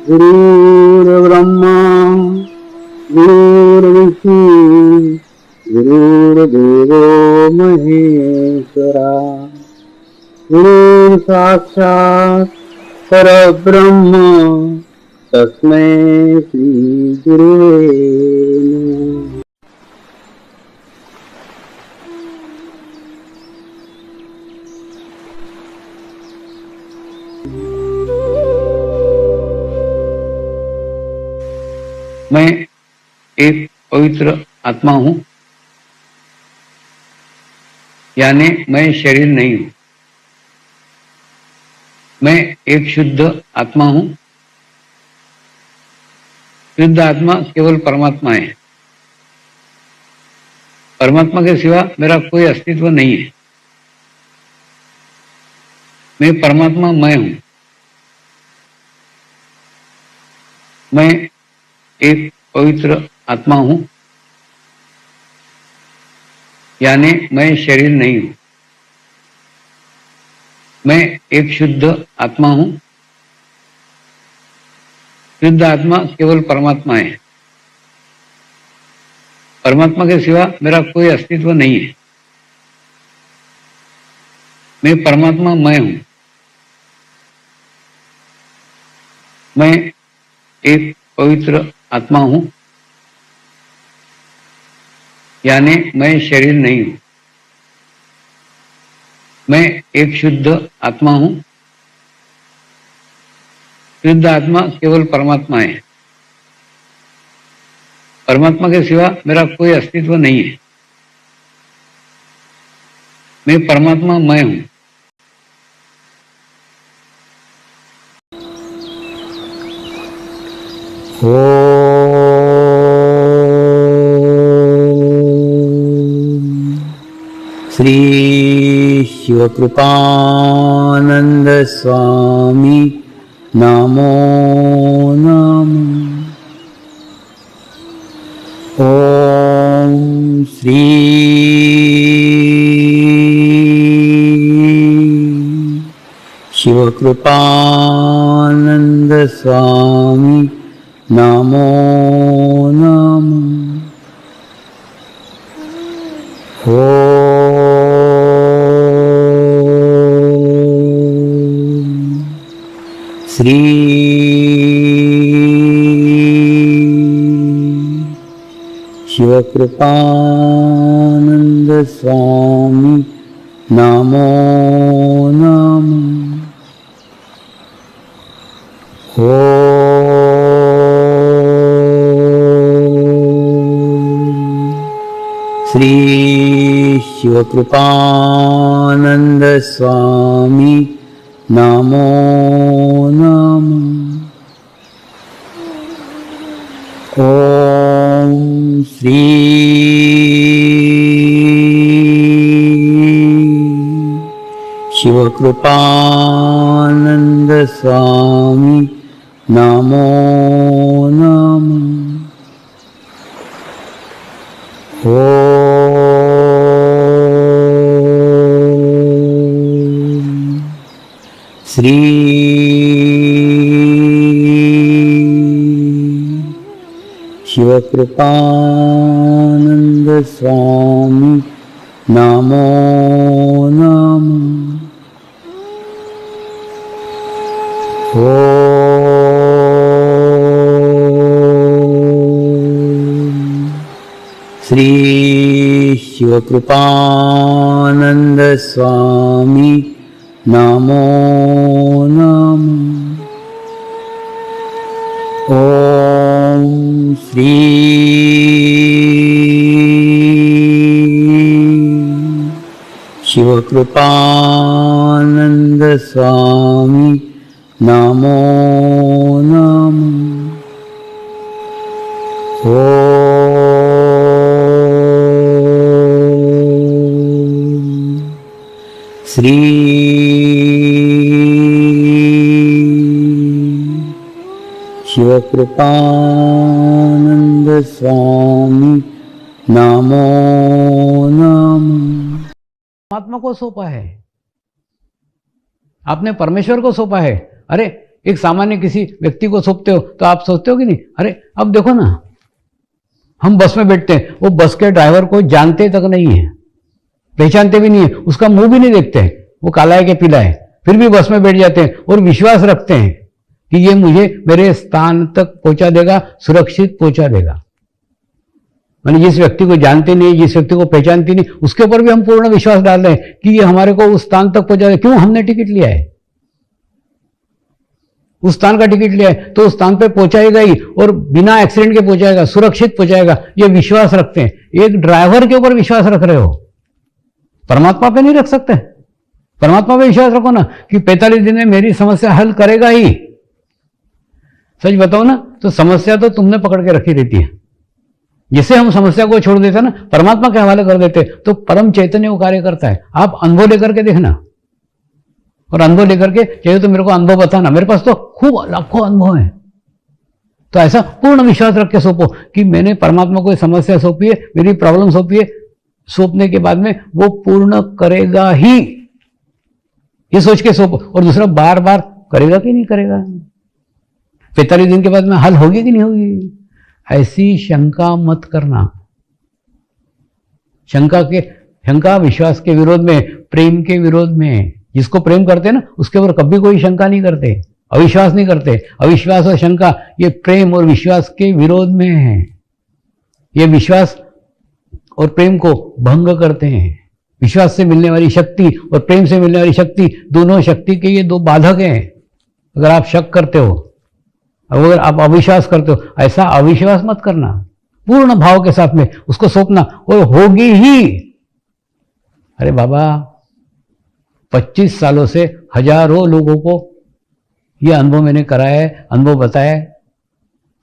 गुरुर्ब्रह्मा गुरुर्विष्णु गुरुर्देवो महेश्वरा गुरुः साक्षात् परब्रह्म तस्मै श्री गुरुवे नमः। मैं एक पवित्र आत्मा हूं, यानी मैं शरीर नहीं हूं। मैं एक शुद्ध आत्मा हूं। शुद्ध आत्मा केवल परमात्मा है। परमात्मा के सिवा मेरा कोई अस्तित्व नहीं है। मैं परमात्मा मैं हूं। मैं एक पवित्र आत्मा हूं, यानी मैं शरीर नहीं हूं। मैं एक शुद्ध आत्मा हूं। शुद्ध आत्मा केवल परमात्मा है। परमात्मा के सिवा मेरा कोई अस्तित्व नहीं है। मैं परमात्मा मैं हूं। मैं एक पवित्र आत्मा हूं, यानी मैं शरीर नहीं हूं। मैं एक शुद्ध आत्मा हूं। शुद्ध आत्मा केवल परमात्मा है। परमात्मा के सिवा मेरा कोई अस्तित्व नहीं है। मैं परमात्मा मैं हूं। श्री शिवकृपानंद स्वामी नमो नमः। ओम श्री शिवकृपानंद स्वामी नमो नमः। श्री शिवकृपानंद स्वामी नमो नमः। श्री शिवकृपानंद स्वामी नमो नमः। ओम श्री शिवकृपानंद स्वामी नमो नमः। श्री शिवकृपानंद स्वामी नमो नमः। श्री शिवकृपानंद स्वामी नमो नमः। ओम श्री शिवकृपानंद स्वामी नमो नमः। श्री शिवकृपानंद स्वामी नमो नमः। परमात्मा को सौंपा है, आपने परमेश्वर को सौंपा है। अरे एक सामान्य किसी व्यक्ति को सौंपते हो तो आप सोचते हो कि नहीं, अरे अब देखो ना, हम बस में बैठते हैं, वो बस के ड्राइवर को जानते तक नहीं है, पहचानते भी नहीं है, उसका मुंह भी नहीं देखते हैं, वो काला है कि पीला है, फिर भी बस में बैठ जाते हैं और विश्वास रखते हैं कि ये मुझे मेरे स्थान तक पहुंचा देगा, सुरक्षित पहुंचा देगा। मैंने जिस व्यक्ति को जानते नहीं, जिस व्यक्ति को पहचानते नहीं, उसके ऊपर भी हम पूर्ण विश्वास डाल रहे हैं कि ये हमारे को उस स्थान तक पहुंचा देगा। क्यों? हमने टिकट लिया है, उस स्थान का टिकट लिया है तो उस स्थान पे पहुंचाएगा ही, और बिना एक्सीडेंट के पहुंचाएगा, सुरक्षित पहुंचाएगा, ये विश्वास रखते हैं। एक ड्राइवर के ऊपर विश्वास रख रहे हो, परमात्मा पे नहीं रख सकते? परमात्मा पे विश्वास रखो ना कि 45 दिन में मेरी समस्या हल करेगा ही। सच बताओ ना तो समस्या तो तुमने पकड़ के रखी रहती है। जिसे हम समस्या को छोड़ देते हैं ना, परमात्मा के हवाले कर देते, तो परम चैतन्य वो कार्य करता है। आप अनुभव लेकर के देखना, और अनुभव लेकर के चाहिए तो मेरे को अनुभव बताना, मेरे पास तो खूब लाखों अनुभव है। तो ऐसा पूर्ण विश्वास रख के सौंपो कि मैंने परमात्मा को समस्या सौंपी है, मेरी प्रॉब्लम सौंपी है, सौंपने के बाद में वो पूर्ण करेगा ही, ये सोच के सौंपो। और दूसरा, बार बार करेगा कि नहीं करेगा, 45 दिन के बाद में हल होगी कि नहीं होगी, ऐसी शंका मत करना। शंका विश्वास के विरोध में, प्रेम के विरोध में। जिसको प्रेम करते हैं ना, उसके ऊपर कभी कोई शंका नहीं करते, अविश्वास नहीं करते। अविश्वास और शंका ये प्रेम और विश्वास के विरोध में है। ये विश्वास और प्रेम को भंग करते हैं। विश्वास से मिलने वाली शक्ति और प्रेम से मिलने वाली शक्ति, दोनों शक्ति के ये दो बाधक हैं। अगर आप शक करते हो, अगर आप अविश्वास करते हो, ऐसा अविश्वास मत करना, पूर्ण भाव के साथ में उसको सौंपना, और होगी ही। अरे बाबा, 25 सालों से हजारों लोगों को यह अनुभव मैंने कराया है, अनुभव बताया है,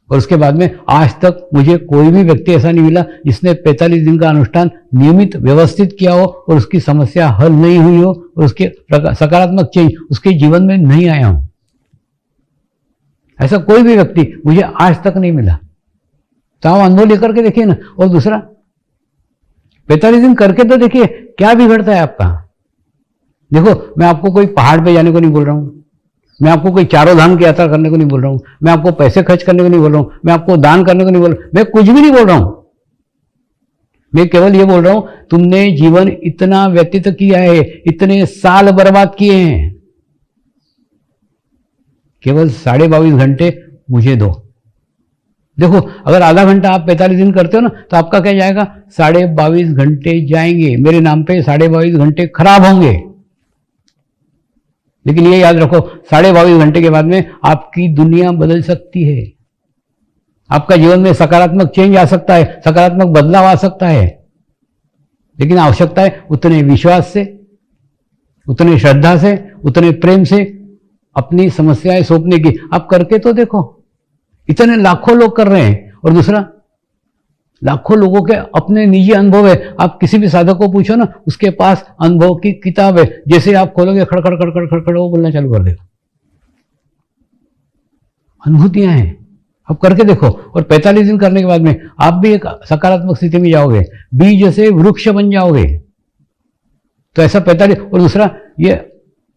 और उसके बाद में आज तक मुझे कोई भी व्यक्ति ऐसा नहीं मिला जिसने 45 दिन का अनुष्ठान नियमित व्यवस्थित किया हो और उसकी समस्या हल नहीं हुई हो और उसके सकारात्मक चेंज उसके जीवन में नहीं आया हो। ऐसा कोई भी व्यक्ति मुझे आज तक नहीं मिला। तो आप अनुभव लेकर के देखिए ना। और दूसरा, 45 दिन करके तो देखिए क्या बिगड़ता है आपका। देखो, मैं आपको कोई पहाड़ पे जाने को नहीं बोल रहा हूं, मैं आपको कोई चारों धाम की यात्रा करने को नहीं बोल रहा हूं, मैं आपको पैसे खर्च करने को नहीं बोल रहा हूं, मैं आपको दान करने को नहीं बोल रहा हूं, मैं कुछ भी नहीं बोल रहा हूं। मैं केवल ये बोल रहा हूं, तुमने जीवन इतना व्यतीत किया है, इतने साल बर्बाद किए हैं, केवल 22.5 घंटे मुझे दो। देखो, अगर आधा घंटा आप 45 दिन करते हो ना, तो आपका क्या जाएगा, 22.5 घंटे जाएंगे मेरे नाम पे, 22.5 घंटे खराब होंगे। लेकिन ये याद रखो, 22.5 घंटे के बाद में आपकी दुनिया बदल सकती है, आपका जीवन में सकारात्मक चेंज आ सकता है, सकारात्मक बदलाव आ सकता है। लेकिन आवश्यकता है उतने विश्वास से, उतने श्रद्धा से, उतने प्रेम से अपनी समस्याएं सौंपने की। आप करके तो देखो, इतने लाखों लोग कर रहे हैं। और दूसरा, लाखों लोगों के अपने निजी अनुभव है। आप किसी भी साधक को पूछो ना, उसके पास अनुभव की किताब है, जैसे आप खोलोगे खड़खड़ खड़खड़ खड़खड़ वो बोलना चालू कर देगा। अनुभूतियां हैं, आप करके देखो। और 45 दिन करने के बाद में आप भी एक सकारात्मक स्थिति में जाओगे, बीज से वृक्ष बन जाओगे। तो ऐसा 45। और दूसरा, ये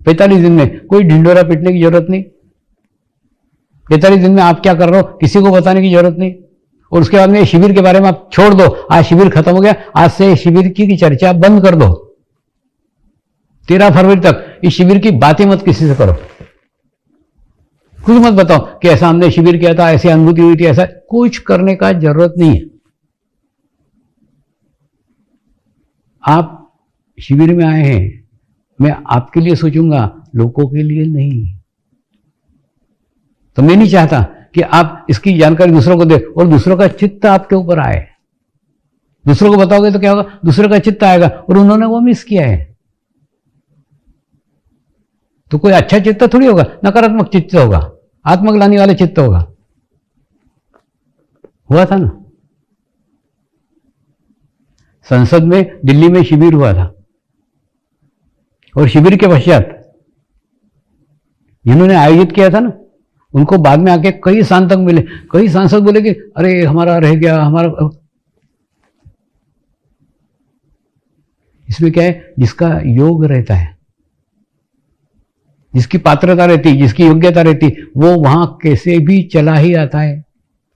45 दिन में कोई ढिंडोरा पीटने की जरूरत नहीं। 45 दिन में आप क्या कर रहे हो किसी को बताने की जरूरत नहीं। और उसके बाद में शिविर के बारे में आप छोड़ दो, आज शिविर खत्म हो गया, आज से शिविर की चर्चा बंद कर दो। 13 फरवरी तक इस शिविर की बातें मत किसी से करो, कुछ मत बताओ कि ऐसा हमने शिविर किया था, ऐसी अनुभूति हुई थी, ऐसा कुछ करने का जरूरत नहीं है। आप शिविर में आए हैं, मैं आपके लिए सोचूंगा, लोगों के लिए नहीं। तो मैं नहीं चाहता कि आप इसकी जानकारी दूसरों को दे और दूसरों का चित्त आपके ऊपर आए। दूसरों को बताओगे तो क्या होगा, दूसरों का चित्त आएगा और उन्होंने वो मिस किया है। तो कोई अच्छा चित्त थोड़ी होगा, नकारात्मक चित्त होगा, आत्मग्लानि वाले चित्त होगा। हुआ था ना, संसद में दिल्ली में शिविर हुआ था, और शिविर के पश्चात जिन्होंने आयोजित किया था ना, उनको बाद में आके कई सांसद मिले, कई सांसद बोले कि अरे हमारा रह गया, हमारा। इसमें क्या है, जिसका योग रहता है, जिसकी पात्रता रहती, जिसकी योग्यता रहती, वो वहां कैसे भी चला ही आता है,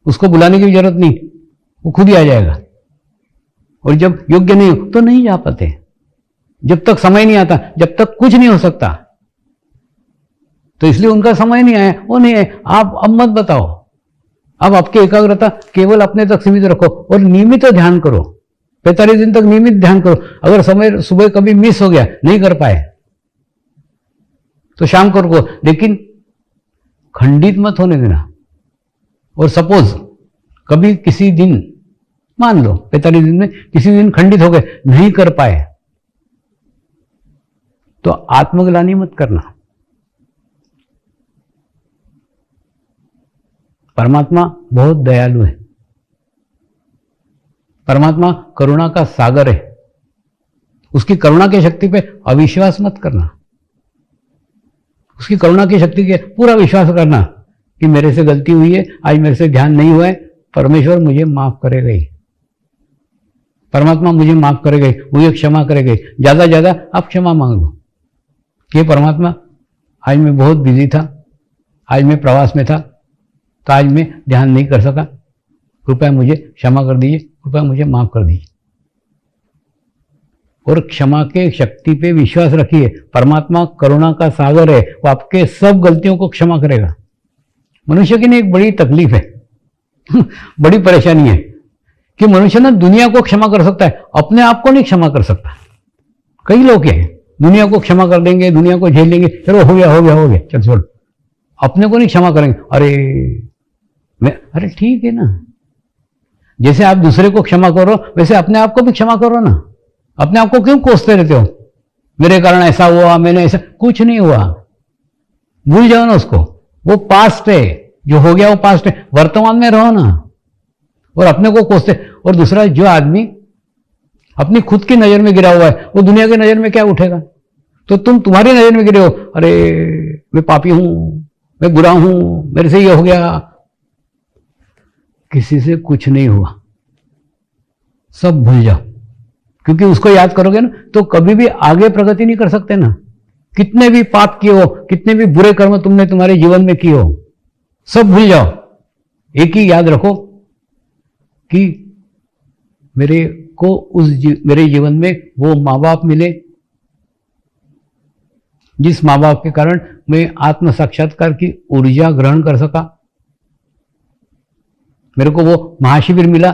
उसको बुलाने की भी जरूरत नहीं, वो खुद ही आ जाएगा। और जब योग्य नहीं हो तो नहीं जा पाते, जब तक समय नहीं आता, जब तक कुछ नहीं हो सकता। तो इसलिए उनका समय नहीं आया, वो नहीं है। आप अब मत बताओ, अब आपकी एकाग्रता केवल अपने तक सीमित रखो और नियमित ध्यान करो, 45 दिन तक नियमित ध्यान करो। अगर समय सुबह कभी मिस हो गया, नहीं कर पाए, तो शाम को रखो, लेकिन खंडित मत होने देना। और सपोज कभी किसी दिन, मान लो 45 दिन में किसी दिन खंडित हो गए, नहीं कर पाए, तो आत्मग्लानि मत करना। परमात्मा बहुत दयालु है, परमात्मा करुणा का सागर है। उसकी करुणा की शक्ति पे अविश्वास मत करना, उसकी करुणा की शक्ति के पूरा विश्वास करना कि मेरे से गलती हुई है, आज मेरे से ध्यान नहीं हुआ है, परमेश्वर मुझे माफ करेगा ही, परमात्मा मुझे माफ करेगा ही, मुझे क्षमा करेगा ही। ज्यादा ज्यादा आप क्षमा मांग लो कि परमात्मा, आज मैं बहुत बिजी था, आज मैं प्रवास में था, तो आज मैं ध्यान नहीं कर सका, कृपया मुझे क्षमा कर दीजिए, कृपया मुझे माफ कर दीजिए। और क्षमा के शक्ति पे विश्वास रखिए। परमात्मा करुणा का सागर है, वो आपके सब गलतियों को क्षमा करेगा। मनुष्य की ना एक बड़ी तकलीफ है बड़ी परेशानी है कि मनुष्य ना दुनिया को क्षमा कर सकता है, अपने आप को नहीं क्षमा कर सकता। कई लोग हैं दुनिया को क्षमा कर देंगे, दुनिया को झेल लेंगे, चलो हो गया हो गया हो गया, चल छोड़, अपने को नहीं क्षमा करेंगे। अरे ठीक है ना, जैसे आप दूसरे को क्षमा करो वैसे अपने आप को भी क्षमा करो ना। अपने आप को क्यों कोसते रहते हो, मेरे कारण ऐसा हुआ, मैंने ऐसा, कुछ नहीं हुआ, भूल जाओ ना उसको, वो पास्ट है, जो हो गया वो पास्ट है, वर्तमान में रहो ना। और अपने को कोसते, और दूसरा जो आदमी अपनी खुद की नजर में गिरा हुआ है, वो दुनिया की नजर में क्या उठेगा। तो तुम तुम्हारी नजर में गिरे हो, अरे मैं पापी हूं, मैं बुरा हूं, मेरे से ये हो गया। किसी से कुछ नहीं हुआ, सब भूल जाओ, क्योंकि उसको याद करोगे ना तो कभी भी आगे प्रगति नहीं कर सकते ना। कितने भी पाप किए हो, कितने भी बुरे कर्म तुमने तुम्हारे जीवन में किए हो, सब भूल जाओ। एक ही याद रखो कि मेरे को मेरे जीवन में वो माँ बाप मिले जिस माँ बाप के कारण मैं आत्म साक्षात्कार की ऊर्जा ग्रहण कर सका। मेरे को वो महाशिविर मिला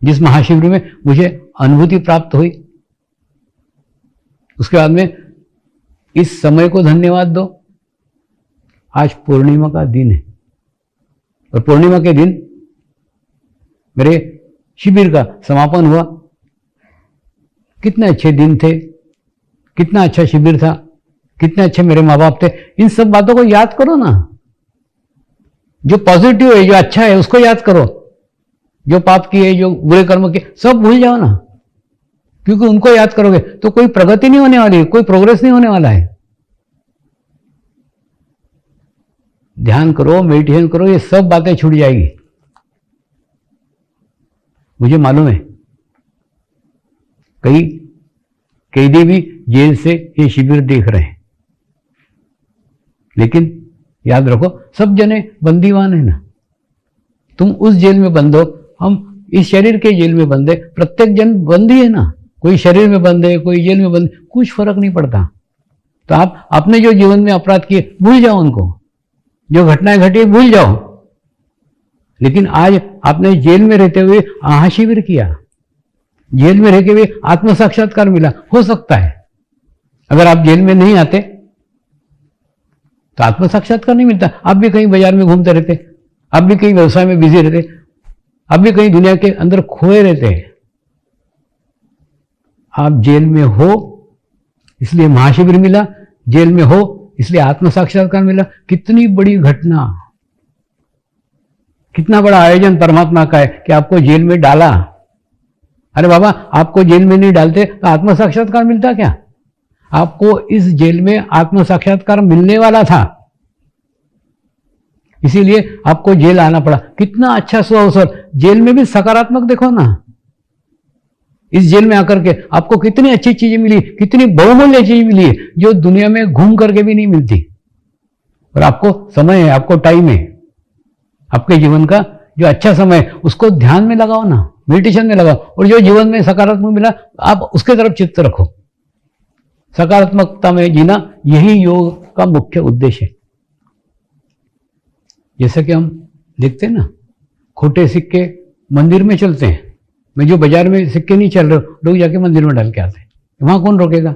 जिस महाशिविर में मुझे अनुभूति प्राप्त हुई। उसके बाद में इस समय को धन्यवाद दो। आज पूर्णिमा का दिन है और पूर्णिमा के दिन मेरे शिविर का समापन हुआ। कितने अच्छे दिन थे, कितना अच्छा शिविर था, कितने अच्छे मेरे माँ बाप थे। इन सब बातों को याद करो ना। जो पॉजिटिव है, जो अच्छा है, उसको याद करो। जो पाप किए, जो बुरे कर्म किए, सब भूल जाओ ना, क्योंकि उनको याद करोगे तो कोई प्रगति नहीं होने वाली, कोई प्रोग्रेस नहीं होने वाला है। ध्यान करो, मेडिटेशन करो, ये सब बातें छूट जाएगी। मुझे मालूम है कई कैदी भी जेल से ये शिविर देख रहे हैं, लेकिन याद रखो सब जने बंदीवान है ना। तुम उस जेल में बंद हो, हम इस शरीर के जेल में बंद है। प्रत्येक जन बंदी है ना, कोई शरीर में बंद है, कोई जेल में बंद, कुछ फर्क नहीं पड़ता। तो आप अपने जो जीवन में अपराध किए भूल जाओ, उनको जो घटनाएं घटी भूल जाओ। लेकिन आज आपने जेल में रहते हुए महाशिविर किया, जेल में रहते हुए आत्म साक्षात्कार मिला। हो सकता है अगर आप जेल में नहीं आते तो आत्म साक्षात्कार नहीं मिलता। आप भी कहीं बाजार में घूमते रहते, आप भी कहीं व्यवसाय में बिजी रहते, आप भी कहीं दुनिया के अंदर खोए रहते हैं। आप जेल में हो इसलिए महाशिविर मिला, जेल में हो इसलिए आत्म साक्षात्कार मिला। कितनी बड़ी घटना, कितना बड़ा आयोजन परमात्मा का है कि आपको जेल में डाला। अरे बाबा, आपको जेल में नहीं डालते तो आत्म साक्षात्कार मिलता क्या? आपको इस जेल में आत्म साक्षात्कार मिलने वाला था, इसीलिए आपको जेल आना पड़ा। कितना अच्छा सुअवसर। जेल में भी सकारात्मक देखो ना, इस जेल में आकर के आपको कितनी अच्छी चीजें मिली, कितनी बहुमूल्य चीज मिली है जो दुनिया में घूम करके भी नहीं मिलती। और आपको समय है, आपको टाइम है, आपके जीवन का जो अच्छा समय है उसको ध्यान में लगाओ ना, मेडिटेशन में लगाओ, और जो जीवन में सकारात्मक मिला आप उसके तरफ चित्त रखो। सकारात्मकता में जीना यही योग का मुख्य उद्देश्य है। जैसे कि हम देखते हैं ना, खोटे सिक्के मंदिर में चलते हैं, मैं जो बाजार में सिक्के नहीं चल रहे, लोग जाके मंदिर में डाल के आते हैं, वहां कौन रोकेगा?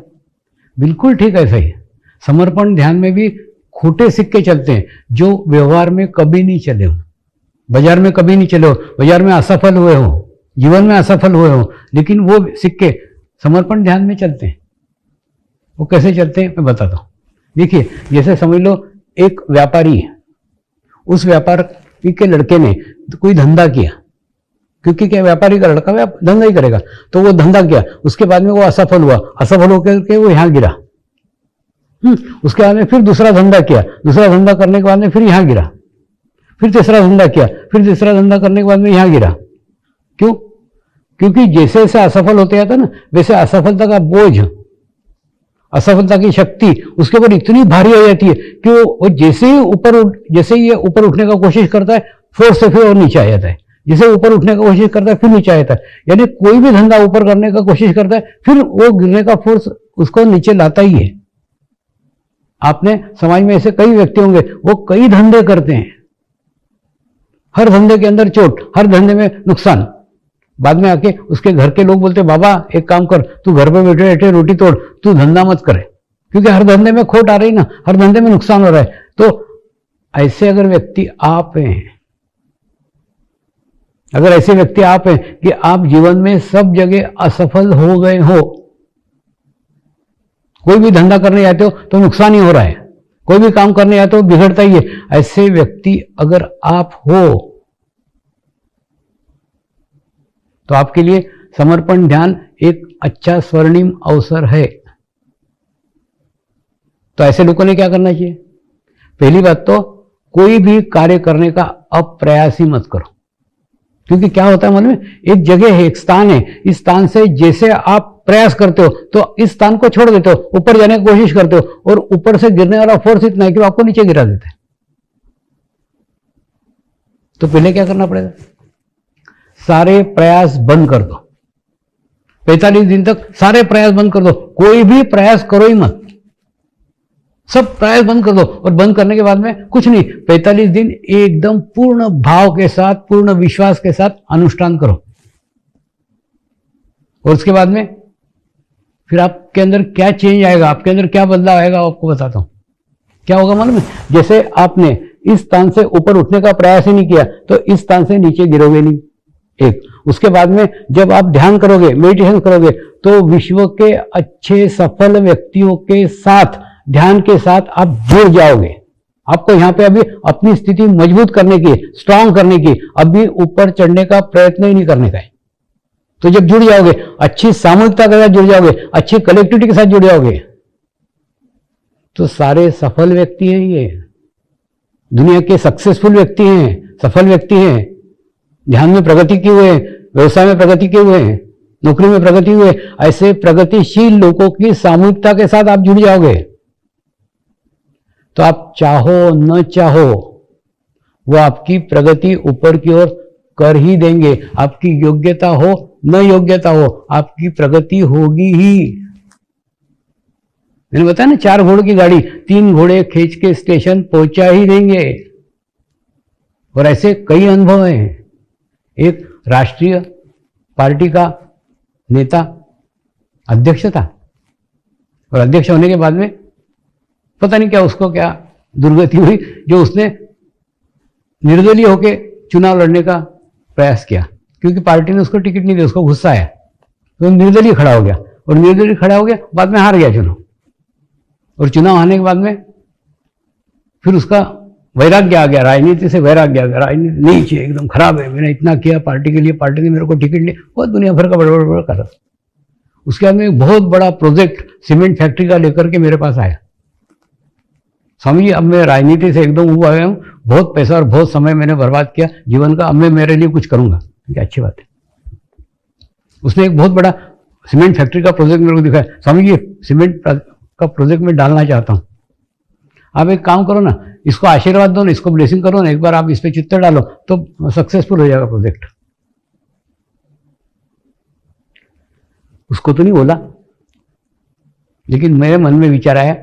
बिल्कुल ठीक ऐसा ही है। समर्पण ध्यान में भी खोटे सिक्के चलते हैं जो व्यवहार में कभी नहीं चले हो, बाजार में कभी नहीं चले हो, बाजार में असफल हुए हो, जीवन में असफल हुए हो, लेकिन वो सिक्के समर्पण ध्यान में चलते हैं। वो कैसे चलते हैं मैं बताता हूं। देखिए, जैसे समझ लो एक व्यापारी है, उस व्यापारी के लड़के ने कोई धंधा किया, क्योंकि क्या व्यापारी का लड़का धंधा ही करेगा, तो वो धंधा किया, उसके बाद में वो असफल हुआ, असफल होकर के वो यहां गिरा। उसके बाद में फिर दूसरा धंधा किया, दूसरा धंधा करने के बाद में फिर यहां गिरा, फिर तीसरा धंधा किया, फिर तीसरा धंधा करने के बाद में यहां गिरा। क्यों? क्योंकि जैसे जैसे असफल होते जाता ना, वैसे असफलता का बोझ, असफलता की शक्ति उसके ऊपर इतनी भारी हो जाती है कि वो जैसे ही ऊपर उठने का कोशिश करता है, फोर्स से फिर और नीचे आ जाता है, जैसे ऊपर उठने का कोशिश करता है फिर नीचे आ जाता है। यानी कोई भी धंधा ऊपर करने का कोशिश करता है, फिर वो गिरने का फोर्स उसको नीचे लाता ही है। आपने समाज में ऐसे कई व्यक्ति होंगे, वो कई धंधे करते हैं, हर धंधे के अंदर चोट, हर धंधे में नुकसान। बाद में आके उसके घर के लोग बोलते, बाबा एक काम कर, तू घर पे बैठे बैठे रोटी तोड़, तू धंधा मत करे, क्योंकि हर धंधे में खोट आ रही ना, हर धंधे में नुकसान हो रहा है। तो ऐसे अगर व्यक्ति आप हैं, अगर ऐसे व्यक्ति आप हैं कि आप जीवन में सब जगह असफल हो गए हो, कोई भी धंधा करने जाते हो तो नुकसान ही हो रहा है, कोई भी काम करने जाते हो बिगड़ता ही है, ऐसे व्यक्ति अगर आप हो तो आपके लिए समर्पण ध्यान एक अच्छा स्वर्णिम अवसर है। तो ऐसे लोगों ने क्या करना चाहिए? पहली बात तो कोई भी कार्य करने का अप्रयास ही मत करो, क्योंकि क्या होता है मालूम है, एक जगह है, एक स्थान है, इस स्थान से जैसे आप प्रयास करते हो तो इस स्थान को छोड़ देते हो, ऊपर जाने की कोशिश करते हो, और ऊपर से गिरने वाला फोर्स इतना है कि वो आपको नीचे गिरा देते हैं। तो पहले क्या करना पड़ेगा? सारे प्रयास बंद कर दो, 45 दिन तक सारे प्रयास बंद कर दो, कोई भी प्रयास करो ही मत, सब प्रयास बंद कर दो। और बंद करने के बाद में कुछ नहीं, 45 दिन एकदम पूर्ण भाव के साथ, पूर्ण विश्वास के साथ अनुष्ठान करो। और उसके बाद में फिर आपके अंदर क्या चेंज आएगा, आपके अंदर क्या बदलाव आएगा, आपको बताता हूं। क्या होगा मालूम है? जैसे आपने इस स्थान से ऊपर उठने का प्रयास ही नहीं किया तो इस स्थान से नीचे गिरोगे नहीं, एक। उसके बाद में जब आप ध्यान करोगे, मेडिटेशन करोगे, तो विश्व के अच्छे सफल व्यक्तियों के साथ, ध्यान के साथ आप जुड़ जाओगे। आपको यहां पे अभी अपनी स्थिति मजबूत करने की, स्ट्रांग करने की, अभी ऊपर चढ़ने का प्रयत्न ही नहीं करने का है। तो जब जुड़ जाओगे, अच्छी सामूहिकता के साथ जुड़ जाओगे, अच्छी कलेक्टिविटी के साथ जुड़ जाओगे, तो सारे सफल व्यक्ति हैं, ये दुनिया के सक्सेसफुल व्यक्ति हैं, सफल व्यक्ति हैं, ध्यान में प्रगति किए हुए हैं, व्यवसाय में प्रगति किए हुए हैं, नौकरी में प्रगति हुए, ऐसे प्रगतिशील लोगों की सामूहिकता के साथ आप जुड़ जाओगे। तो आप चाहो न चाहो वो आपकी प्रगति ऊपर की ओर कर ही देंगे। आपकी योग्यता हो न योग्यता हो, आपकी प्रगति होगी ही। मैंने बताया ना, 4 घोड़ों की गाड़ी 3 घोड़े खींच के स्टेशन पहुंचा ही देंगे। और ऐसे कई अनुभव हैं। एक राष्ट्रीय पार्टी का नेता अध्यक्ष था, और अध्यक्ष होने के बाद में पता नहीं क्या उसको क्या दुर्गति हुई, जो उसने निर्दलीय होकर चुनाव लड़ने का प्रयास किया, क्योंकि पार्टी ने उसको टिकट नहीं दिया, उसको गुस्सा आया, तो निर्दलीय खड़ा हो गया, और निर्दलीय खड़ा हो गया, बाद में हार गया चुनाव। और चुनाव आने के बाद में फिर उसका वैराग्य आ गया, राजनीति से वैराग्य आ गया, राजनीति नहीं चाहिए, एकदम खराब है, मैंने इतना किया पार्टी के लिए, पार्टी ने मेरे को टिकट नहीं, बहुत दुनिया भर का बड़ा कर रहा। उसके बाद में एक बहुत बड़ा प्रोजेक्ट सीमेंट फैक्ट्री का लेकर के मेरे पास आया। स्वामी जी, अब मैं राजनीति से एकदम हुआ आया हूँ, बहुत पैसा और बहुत समय मैंने बर्बाद किया जीवन का, अब मैं मेरे लिए कुछ करूंगा। क्या अच्छी बात है। उसने एक बहुत बड़ा सीमेंट फैक्ट्री का प्रोजेक्ट मेरे को दिखाया, स्वामी जी सीमेंट का प्रोजेक्ट में डालना चाहता हूँ, आप एक काम करो ना, इसको आशीर्वाद दो ना, इसको ब्लेसिंग करो ना, एक बार आप इस पे चित्त डालो तो सक्सेसफुल हो जाएगा प्रोजेक्ट। उसको तो नहीं बोला, लेकिन मेरे मन में विचार आया,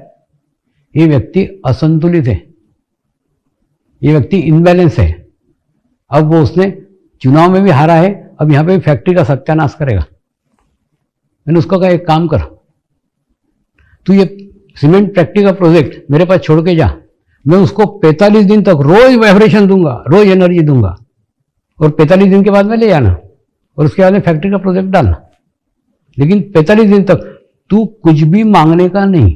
ये व्यक्ति असंतुलित है, ये व्यक्ति इनबैलेंस है। अब वो उसने चुनाव में भी हारा है, अब यहां पे फैक्ट्री का सत्यानाश करेगा। मैंने उसको कहा एक काम कर, तू ये सीमेंट फैक्ट्री का प्रोजेक्ट मेरे पास छोड़ के जा, मैं उसको 45 दिन तक रोज वाइब्रेशन दूंगा, रोज एनर्जी दूंगा, और 45 दिन के बाद में ले जाना, और उसके बाद में फैक्ट्री का प्रोजेक्ट डालना। लेकिन 45 दिन तक तू कुछ भी मांगने का नहीं,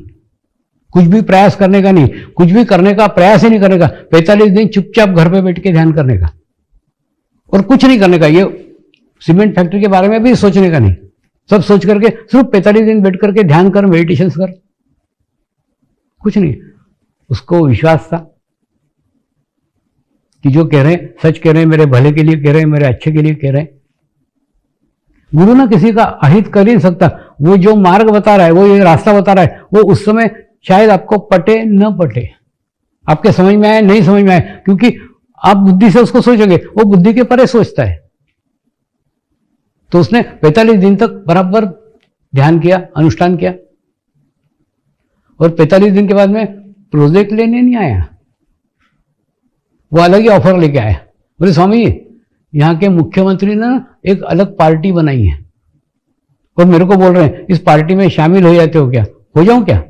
कुछ भी प्रयास करने का नहीं, कुछ भी करने का प्रयास ही नहीं करने का। 45 दिन चुपचाप घर पे बैठ के ध्यान करने का और कुछ नहीं करने का। ये सीमेंट फैक्ट्री के बारे में भी सोचने का नहीं, सब सोच करके सिर्फ 45 दिन बैठ करके ध्यान कर, मेडिटेशन कर, कुछ नहीं। उसको विश्वास था कि जो कह रहे हैं सच कह रहे हैं, मेरे भले के लिए कह रहे हैं, मेरे अच्छे के लिए कह रहे हैं। गुरु ना किसी का अहित कर ही नहीं सकता। वो जो मार्ग बता रहा है, वो ये रास्ता बता रहा है, वो उस समय शायद आपको पटे न पटे, आपके समझ में आए नहीं समझ में आए, क्योंकि आप बुद्धि से उसको सोचोगे, वो बुद्धि के परे सोचता है। तो उसने 45 दिन तक बराबर ध्यान किया, अनुष्ठान किया, और 45 दिन के बाद में प्रोजेक्ट लेने नहीं आया, वो अलग ही ऑफर लेके आया। बोले स्वामी जी, यहाँ के मुख्यमंत्री ने ना एक अलग पार्टी बनाई है, और मेरे को बोल रहे हैं इस पार्टी में शामिल हो जाते हो क्या, हो जाऊं क्या?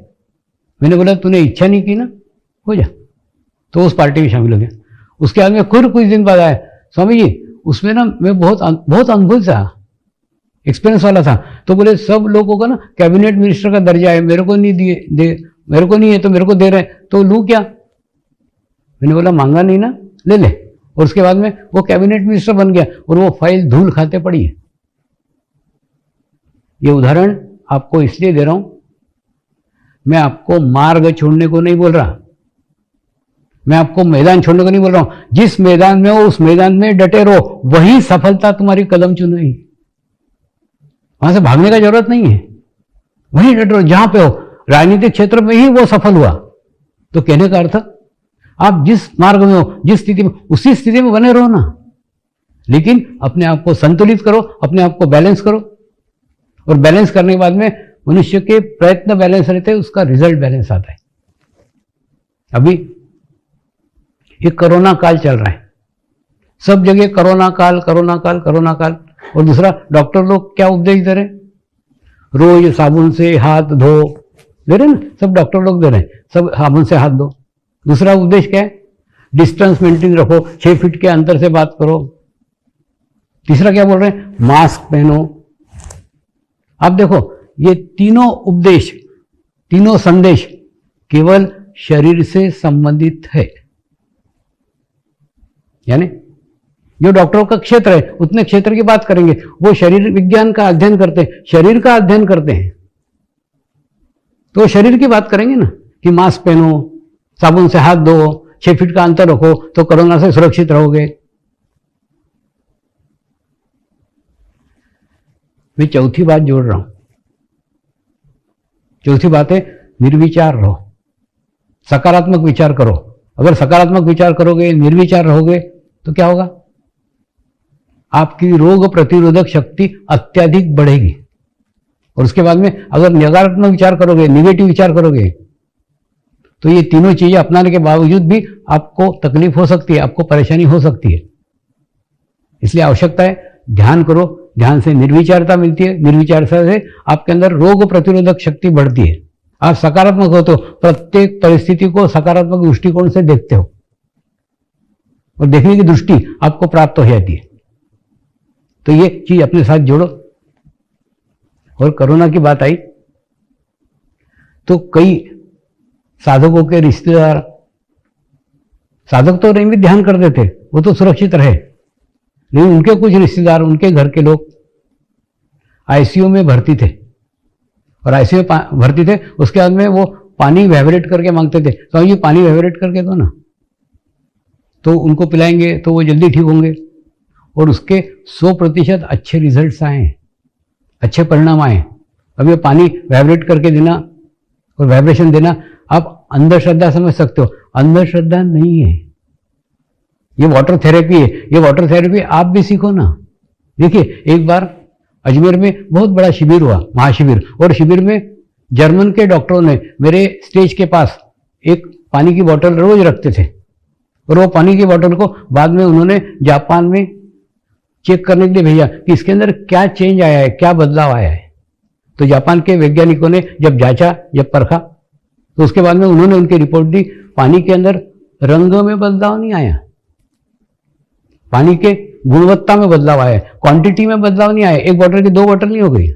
मैंने बोला तूने इच्छा नहीं की ना, हो जा। तो उस पार्टी में शामिल हो गया। उसके बाद में फिर कुछ दिन बाद आया, स्वामी जी उसमें ना मैं बहुत अनुभव था, एक्सपीरियंस वाला था। तो बोले सब लोगों का ना कैबिनेट मिनिस्टर का दर्जा है, मेरे को नहीं दिए, मेरे को नहीं है तो मेरे को दे रहे हैं, तो लूँ क्या? मैंने बोला मांगा नहीं ना, ले ले। और उसके बाद में वो कैबिनेट मिनिस्टर बन गया, और वो फाइल धूल खाते पड़ी है। ये उदाहरण आपको इसलिए दे रहा हूं, मैं आपको मार्ग छोड़ने को नहीं बोल रहा, मैं आपको मैदान छोड़ने को नहीं बोल रहा हूं। जिस मैदान में हो उस मैदान में डटे रहो, वही सफलता तुम्हारी कदम चुनेगी। वहां से भागने का जरूरत नहीं है, वहीं डटे रहो जहां पे हो। राजनीतिक क्षेत्र में ही वो सफल हुआ। तो कहने का अर्थ, आप जिस मार्ग में हो, जिस स्थिति में, उसी स्थिति में बने रहो ना, लेकिन अपने आप को संतुलित करो, अपने आप को बैलेंस करो। और बैलेंस करने के बाद में मनुष्य के प्रयत्न बैलेंस रहते हैं, उसका रिजल्ट बैलेंस आता है। अभी ये कोरोना काल चल रहा है, सब जगह कोरोना काल, कोरोना काल, कोरोना काल। और दूसरा, डॉक्टर लोग क्या उपदेश दे रहे हैं? रोज साबुन से हाथ धो, दे रहे ना, सब डॉक्टर लोग दे रहे हैं, सब साबुन से हाथ धो। दूसरा उद्देश्य क्या है? डिस्टेंस मेंटेन रखो, 6 फीट के अंतर से बात करो। तीसरा क्या बोल रहे हैं? मास्क पहनो। आप देखो, ये तीनों उपदेश, तीनों संदेश केवल शरीर से संबंधित है। यानी जो डॉक्टरों का क्षेत्र है, उतने क्षेत्र की बात करेंगे। वो शरीर विज्ञान का अध्ययन करते हैं, शरीर का अध्ययन करते हैं, तो शरीर की बात करेंगे ना, कि मास्क पहनो, साबुन से हाथ धो, 6 फीट का अंतर रखो, तो कोरोना से सुरक्षित रहोगे। मैं चौथी बात जोड़ रहा हूं। चौथी बात है, निर्विचार रहो, सकारात्मक विचार करो। अगर सकारात्मक विचार करोगे, निर्विचार रहोगे, तो क्या होगा? आपकी रोग प्रतिरोधक शक्ति अत्यधिक बढ़ेगी। और उसके बाद में अगर नकारात्मक विचार करोगे, निगेटिव विचार करोगे, तो ये तीनों चीजें अपनाने के बावजूद भी आपको तकलीफ हो सकती है, आपको परेशानी हो सकती है। इसलिए आवश्यकता है ध्यान करो, ध्यान से निर्विचारता मिलती है, निर्विचारता से आपके अंदर रोग प्रतिरोधक शक्ति बढ़ती है। आप सकारात्मक हो तो प्रत्येक परिस्थिति को सकारात्मक दृष्टिकोण से देखते हो, और देखने की दृष्टि आपको प्राप्त हो जाती है। तो ये चीज अपने साथ जोड़ो। और कोरोना की बात आई तो कई साधकों के रिश्तेदार, साधक तो नहीं भी ध्यान करते थे, वो तो सुरक्षित रहे, लेकिन उनके कुछ रिश्तेदार, उनके घर के लोग आईसीयू में भर्ती थे। और आईसीयू में भर्ती थे, उसके बाद में वो पानी वाइब्रेट करके मांगते थे, तो ये पानी वाइब्रेट करके दो ना, तो उनको पिलाएंगे तो वो जल्दी ठीक होंगे। और उसके 100% अच्छे रिजल्ट्स आए हैं। अच्छे परिणाम आए। अब ये पानी वाइब्रेट करके देना और वाइब्रेशन देना, आप अंधश्रद्धा समझ सकते हो, अंधश्रद्धा नहीं है, ये वाटर थेरेपी है। ये वाटर थेरेपी आप भी सीखो ना। देखिए, एक बार अजमेर में बहुत बड़ा शिविर हुआ, महाशिविर, और शिविर में जर्मन के डॉक्टरों ने मेरे स्टेज के पास एक पानी की बोतल रोज रखते थे, और वो पानी की बोतल को बाद में उन्होंने जापान में चेक करने के लिए भेजा कि इसके अंदर क्या चेंज आया है, क्या बदलाव आया है। तो जापान के वैज्ञानिकों ने जब जांचा, जब परखा, तो उसके बाद में उन्होंने उनकी रिपोर्ट दी, पानी के अंदर रंग में बदलाव नहीं आया, पानी के गुणवत्ता में बदलाव आया, क्वांटिटी में बदलाव नहीं आया। एक बोतल की 2 बोतल नहीं हो गई,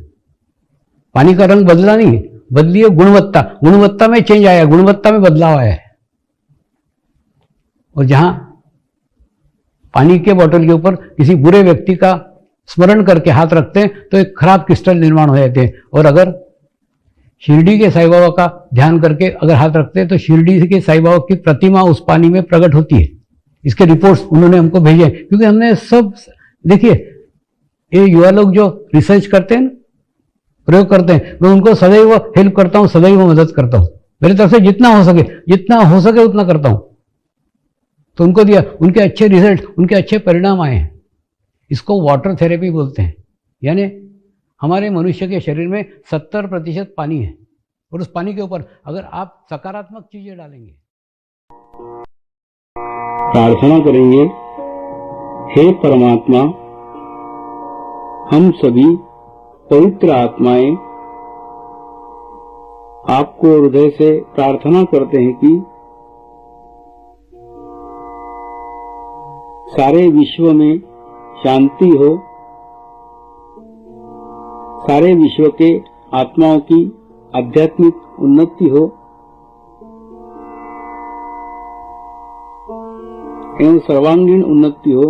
पानी का रंग बदला नहीं, बदली है गुणवत्ता, गुणवत्ता में चेंज आया, गुणवत्ता में बदलाव आया है। और जहां पानी के बोतल के ऊपर किसी बुरे व्यक्ति का स्मरण करके हाथ रखते हैं तो एक खराब क्रिस्टल निर्माण हो जाते हैं, और अगर शिरडी के साईं बाबा का ध्यान करके अगर हाथ रखते हैं तो शिरडी के साईं बाबा की प्रतिमा उस पानी में प्रकट होती है। इसके रिपोर्ट्स उन्होंने हमको भेजे, क्योंकि हमने सब, देखिए ये युवा लोग जो रिसर्च करते हैं, प्रयोग करते हैं, मैं उनको सदैव हेल्प करता हूं, सदैव मदद करता हूं, मेरी तरफ से जितना हो सके उतना करता हूं। तो उनको दिया, उनके अच्छे रिजल्ट, उनके अच्छे परिणाम आए हैं। इसको वाटर थेरेपी बोलते हैं। यानी हमारे मनुष्य के शरीर में 70% पानी है, और उस पानी के ऊपर अगर आप सकारात्मक चीजें डालेंगे। प्रार्थना करेंगे। हे परमात्मा, हम सभी पवित्र आत्माएं आपको हृदय से प्रार्थना करते हैं कि सारे विश्व में शांति हो, सारे विश्व के आत्माओं की आध्यात्मिक उन्नति हो एवं सर्वांगीण उन्नति हो।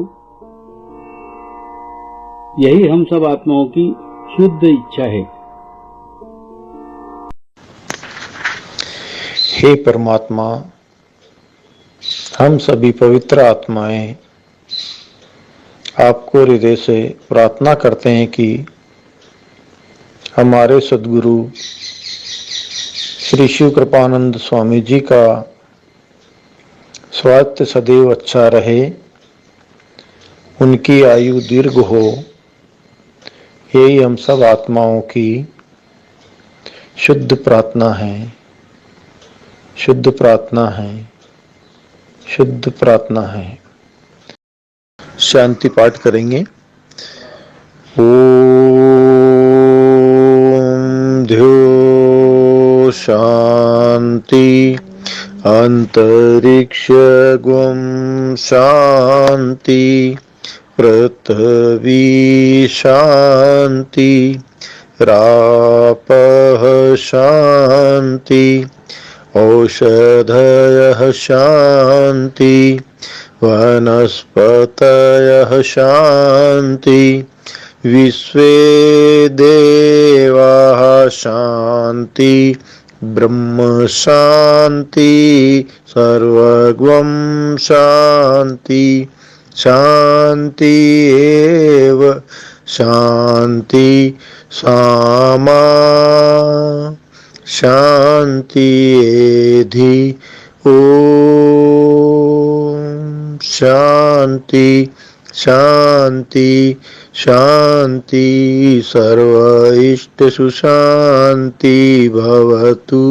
यही हम सब आत्माओं की शुद्ध इच्छा है। हे परमात्मा, हम सभी पवित्र आत्माएं आपको हृदय से प्रार्थना करते हैं कि हमारे सद्गुरु श्री शिव कृपानंद स्वामी जी का स्वास्थ्य सदैव अच्छा रहे, उनकी आयु दीर्घ हो। यही हम सब आत्माओं की शुद्ध प्रार्थना है, शुद्ध प्रार्थना है, शुद्ध प्रार्थना है। शांति पाठ करेंगे। ओम ध्यो शांति अंतरिक्ष गुम शांति पृथ्वी शांति रापः शांति औषधयः शांति वनस्पतयः शांति विश्वे देवाः शांति ब्रह्म शांति सर्वगं शांति शांति एव शांति सामा शांति एधि ओम शांति शांति शांति सर्व इष्ट सुशांति भवतु।